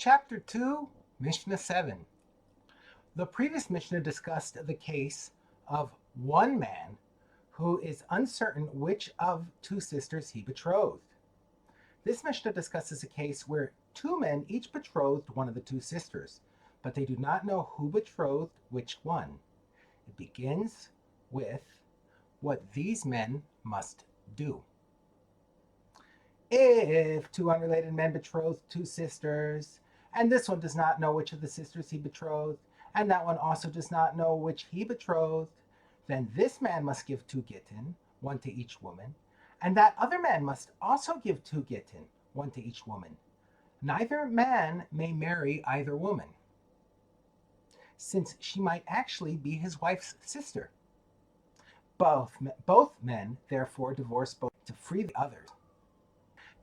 Chapter 2, Mishnah 7. The previous Mishnah discussed the case of one man who is uncertain which of two sisters he betrothed. This Mishnah discusses a case where two men each betrothed one of the two sisters, but they do not know who betrothed which one. It begins with what these men must do. If two unrelated men betroth two sisters, and this one does not know which of the sisters he betrothed, and that one also does not know which he betrothed, then this man must give two gittin, one to each woman, and that other man must also give two gittin, one to each woman. Neither man may marry either woman, since she might actually be his wife's sister. Both men therefore divorce both to free the others.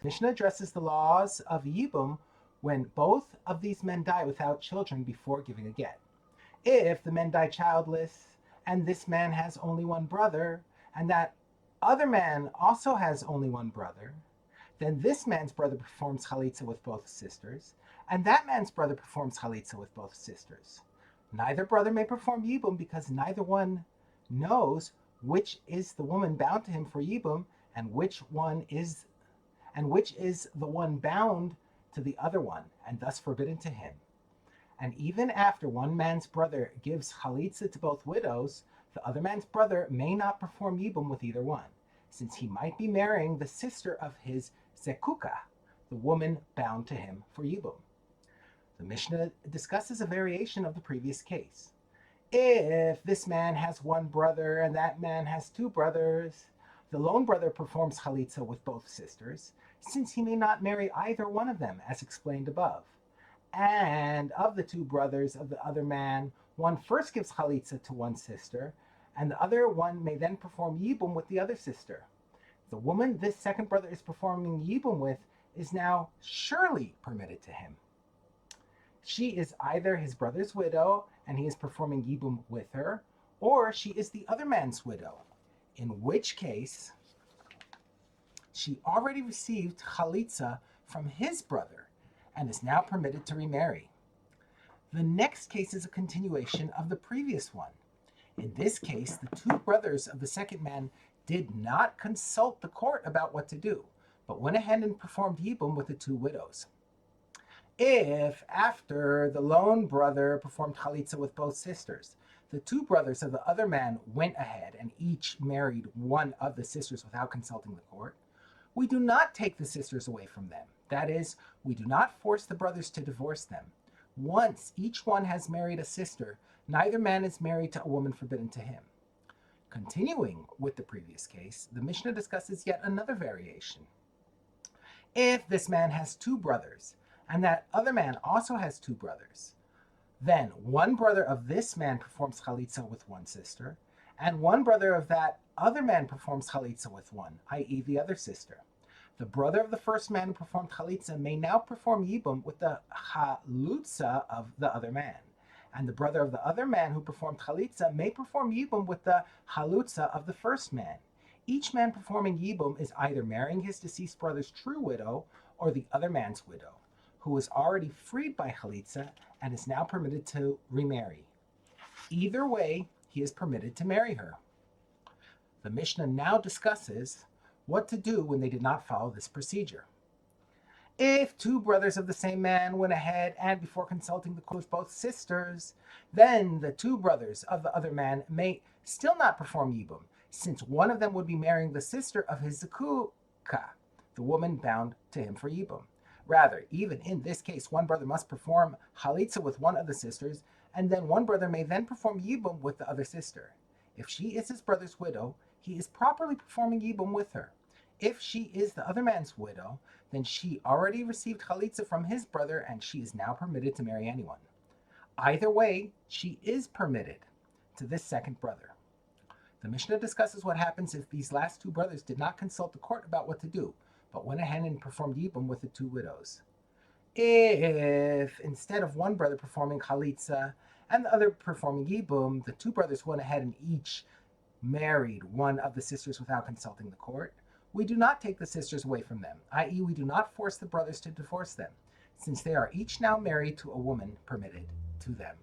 Mishnah addresses the laws of Yibum when both of these men die without children before giving a get. If the men die childless, and this man has only one brother, and that other man also has only one brother, then this man's brother performs chalitza with both sisters, and that man's brother performs chalitza with both sisters. Neither brother may perform Yibum because neither one knows which is the woman bound to him for Yibum, and which is the one bound to the other one, and thus forbidden to him. And even after one man's brother gives chalitza to both widows, the other man's brother may not perform Yibum with either one, since he might be marrying the sister of his zekuka, the woman bound to him for Yibum. The Mishnah discusses a variation of the previous case. If this man has one brother and that man has two brothers, the lone brother performs chalitza with both sisters, since he may not marry either one of them, as explained above. And of the two brothers of the other man, one first gives chalitza to one sister, and the other one may then perform yibum with the other sister. The woman this second brother is performing yibum with is now surely permitted to him. She is either his brother's widow, and he is performing yibum with her, or she is the other man's widow, in which case she already received chalitza from his brother and is now permitted to remarry. The next case is a continuation of the previous one. In this case, the two brothers of the second man did not consult the court about what to do, but went ahead and performed yibum with the two widows. If, after the lone brother performed chalitza with both sisters, the two brothers of the other man went ahead and each married one of the sisters without consulting the court, we do not take the sisters away from them. That is, we do not force the brothers to divorce them. Once each one has married a sister, neither man is married to a woman forbidden to him. Continuing with the previous case, the Mishnah discusses yet another variation. If this man has two brothers, and that other man also has two brothers, then one brother of this man performs chalitza with one sister, and one brother of that other man performs chalitza with one, i.e. the other sister. The brother of the first man who performed chalitza may now perform yibum with the chalutza of the other man, and the brother of the other man who performed chalitza may perform yibum with the chalutza of the first man. Each man performing yibum is either marrying his deceased brother's true widow or the other man's widow, who is already freed by chalitza and is now permitted to remarry. Either way, he is permitted to marry her. The Mishnah now discusses what to do when they did not follow this procedure. If two brothers of the same man went ahead and before consulting the court with both sisters, then the two brothers of the other man may still not perform yibum, since one of them would be marrying the sister of his zekuka, the woman bound to him for yibum. Rather, even in this case, one brother must perform chalitza with one of the sisters, and then one brother may then perform yibum with the other sister. If she is his brother's widow, he is properly performing yibum with her. If she is the other man's widow, then she already received chalitza from his brother, and she is now permitted to marry anyone. Either way, she is permitted to this second brother. The Mishnah discusses what happens if these last two brothers did not consult the court about what to do, but went ahead and performed yibum with the two widows. If, instead of one brother performing chalitza and the other performing yibum, the two brothers went ahead and each married one of the sisters without consulting the court, we do not take the sisters away from them, i.e. we do not force the brothers to divorce them, since they are each now married to a woman permitted to them.